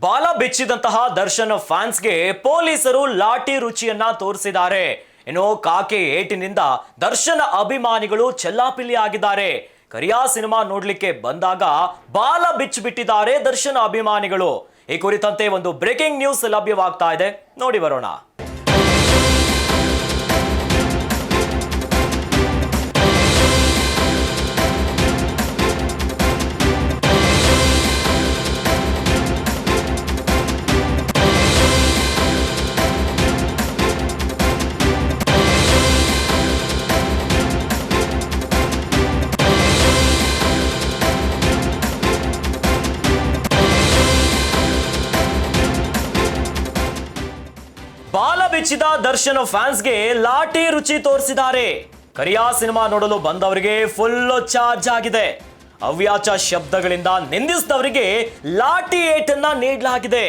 ಬಾಲ ಬಿಚ್ಚಿದಂತಹ ದರ್ಶನ್ ಫ್ಯಾನ್ಸ್ಗೆ ಪೊಲೀಸರು ಲಾಠಿ ರುಚಿಯನ್ನ ತೋರಿಸಿದ್ದಾರೆ. ಇನ್ನು ಕಾಕೆ ಏಟಿನಿಂದ ದರ್ಶನ್ ಅಭಿಮಾನಿಗಳು ಚೆಲ್ಲಾಪಿಲ್ಲಿ ಆಗಿದ್ದಾರೆ. ಕರಿಯಾ ಸಿನಿಮಾ ನೋಡ್ಲಿಕ್ಕೆ ಬಂದಾಗ ಬಾಲ ಬಿಚ್ಚಿಬಿಟ್ಟಿದ್ದಾರೆ ದರ್ಶನ್ ಅಭಿಮಾನಿಗಳು. ಈ ಕುರಿತಂತೆ ಒಂದು ಬ್ರೇಕಿಂಗ್ ನ್ಯೂಸ್ ಲಭ್ಯವಾಗ್ತಾ ಇದೆ, ನೋಡಿ ಬರೋಣ. ಬಾಲ ಬಿಚ್ಚಿದ ದರ್ಶನ್ ಫ್ಯಾನ್ಸ್ಗೆ ಲಾಠಿ ರುಚಿ ತೋರಿಸಿದ್ದಾರೆ. ಕರಿಯಾ ಸಿನಿಮಾ ನೋಡಲು ಬಂದವರಿಗೆ ಫುಲ್ ಚಾರ್ಜ್ ಆಗಿದೆ. ಅವ್ಯಾಚ ಶಬ್ದಗಳಿಂದ ನಿಂದಿಸಿದವರಿಗೆ ಲಾಠಿ ಏಟನ್ನ ನೀಡಲಾಗಿದೆ.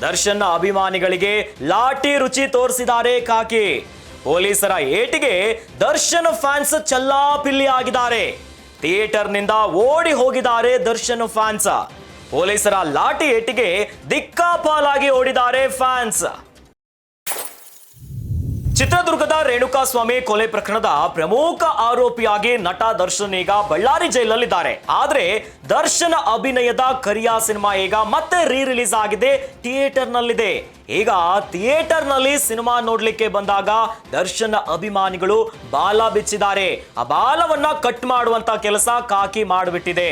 ದರ್ಶನ್ ಅಭಿಮಾನಿಗಳಿಗೆ ಲಾಠಿ ರುಚಿ ತೋರಿಸಿದ್ದಾರೆ ಕಾಕಿ. ಪೊಲೀಸರ ಏಟಿಗೆ ದರ್ಶನ್ ಫ್ಯಾನ್ಸ್ ಚಲ್ಲಾಪಿಲ್ಲಿ ಆಗಿದ್ದಾರೆ. ಥಿಯೇಟರ್ನಿಂದ ಓಡಿ ಹೋಗಿದ್ದಾರೆ ದರ್ಶನ್ ಫ್ಯಾನ್ಸ್. ಪೊಲೀಸರ ಲಾಠಿ ಏಟಿಗೆ ದಿಕ್ಕಾಪಾಲಾಗಿ ಓಡಿದ್ದಾರೆ ಫ್ಯಾನ್ಸ್. ಚಿತ್ರದುರ್ಗದ ರೇಣುಕಾಸ್ವಾಮಿ ಕೊಲೆ ಪ್ರಕರಣದ ಪ್ರಮುಖ ಆರೋಪಿಯಾಗಿ ನಟ ದರ್ಶನ್ ಈಗ ಬಳ್ಳಾರಿ ಜೈಲಲ್ಲಿದ್ದಾರೆ. ಆದ್ರೆ ದರ್ಶನ್ ಅಭಿನಯದ ಕರಿಯಾ ಸಿನಿಮಾ ಈಗ ಮತ್ತೆ ರಿಲೀಸ್ ಆಗಿದೆ, ಥಿಯೇಟರ್ ನಲ್ಲಿದೆ. ಈಗ ಥಿಯೇಟರ್ ನಲ್ಲಿ ಸಿನಿಮಾ ನೋಡ್ಲಿಕ್ಕೆ ಬಂದಾಗ ದರ್ಶನ್ ಅಭಿಮಾನಿಗಳು ಬಾಲ ಬಿಚ್ಚಿದ್ದಾರೆ. ಆ ಬಾಲವನ್ನ ಕಟ್ ಮಾಡುವಂತ ಕೆಲಸ ಕಾಕಿ ಮಾಡಿಬಿಟ್ಟಿದೆ.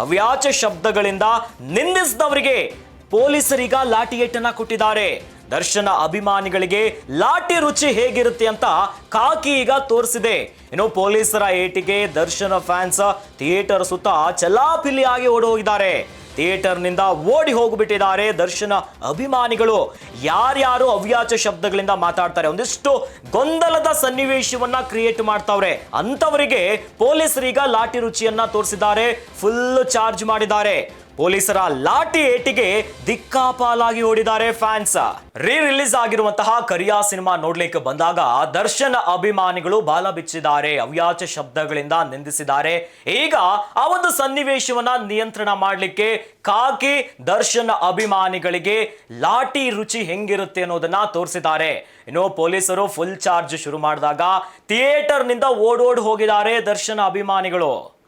ಅವ್ಯಾಚ ಶಬ್ದಗಳಿಂದ ನಿಂದಿಸಿದವರಿಗೆ ಪೊಲೀಸರೀಗ ಲಾಠಿ ಏಟನ್ನ ಕೊಟ್ಟಿದ್ದಾರೆ. ದರ್ಶನ ಅಭಿಮಾನಿಗಳಿಗೆ ಲಾಠಿ ರುಚಿ ಹೇಗಿರುತ್ತೆ ಅಂತ ಕಾಕಿ ಈಗ ತೋರಿಸಿದೆ. ಇನ್ನು ಪೊಲೀಸರ ಏಟಿಗೆ ದರ್ಶನ ಫ್ಯಾನ್ಸ್ ಥಿಯೇಟರ್ ಸುತ್ತ ಚಲಾಪಿಲಿಯಾಗಿ ಓಡಿ ಹೋಗಿದ್ದಾರೆ. ಥಿಯೇಟರ್ನಿಂದ ಓಡಿ ಹೋಗಿಬಿಟ್ಟಿದ್ದಾರೆ ದರ್ಶನ ಅಭಿಮಾನಿಗಳು. ಯಾರ್ಯಾರು ಅವ್ಯಾಚ ಶಬ್ದಗಳಿಂದ ಮಾತಾಡ್ತಾರೆ, ಒಂದಿಷ್ಟು ಗೊಂದಲದ ಸನ್ನಿವೇಶವನ್ನ ಕ್ರಿಯೇಟ್ ಮಾಡ್ತಾವ್ರೆ, ಅಂತವರಿಗೆ ಪೊಲೀಸರೀಗ ಲಾಠಿ ರುಚಿಯನ್ನ ತೋರಿಸಿದ್ದಾರೆ, ಫುಲ್ ಚಾರ್ಜ್ ಮಾಡಿದ್ದಾರೆ. ಪೊಲೀಸರ ಲಾಠಿ ಏಟಿಗೆ ದಿಕ್ಕಾಪಾಲಾಗಿ ಓಡಿದ್ದಾರೆ ಫ್ಯಾನ್ಸ್. ರಿಲೀಸ್ ಆಗಿರುವಂತಹ ಕರಿಯಾ ಸಿನಿಮಾ ನೋಡ್ಲಿಕ್ಕೆ ಬಂದಾಗ ದರ್ಶನ್ ಅಭಿಮಾನಿಗಳು ಬಾಲ ಬಿಚ್ಚಿದ್ದಾರೆ, ಅವ್ಯಾಚ ಶಬ್ದಗಳಿಂದ ನಿಂದಿಸಿದ್ದಾರೆ. ಈಗ ಆ ಒಂದು ಸನ್ನಿವೇಶವನ್ನ ನಿಯಂತ್ರಣ ಮಾಡಲಿಕ್ಕೆ ಕಾಕಿ ದರ್ಶನ್ ಅಭಿಮಾನಿಗಳಿಗೆ ಲಾಠಿ ರುಚಿ ಹೆಂಗಿರುತ್ತೆ ಅನ್ನೋದನ್ನ ತೋರಿಸಿದ್ದಾರೆ. ಇನ್ನು ಪೊಲೀಸರು ಫುಲ್ ಚಾರ್ಜ್ ಶುರು ಮಾಡಿದಾಗ ಥಿಯೇಟರ್ ನಿಂದ ಓಡೋಡಿ ಹೋಗಿದ್ದಾರೆ ದರ್ಶನ್ ಅಭಿಮಾನಿಗಳು.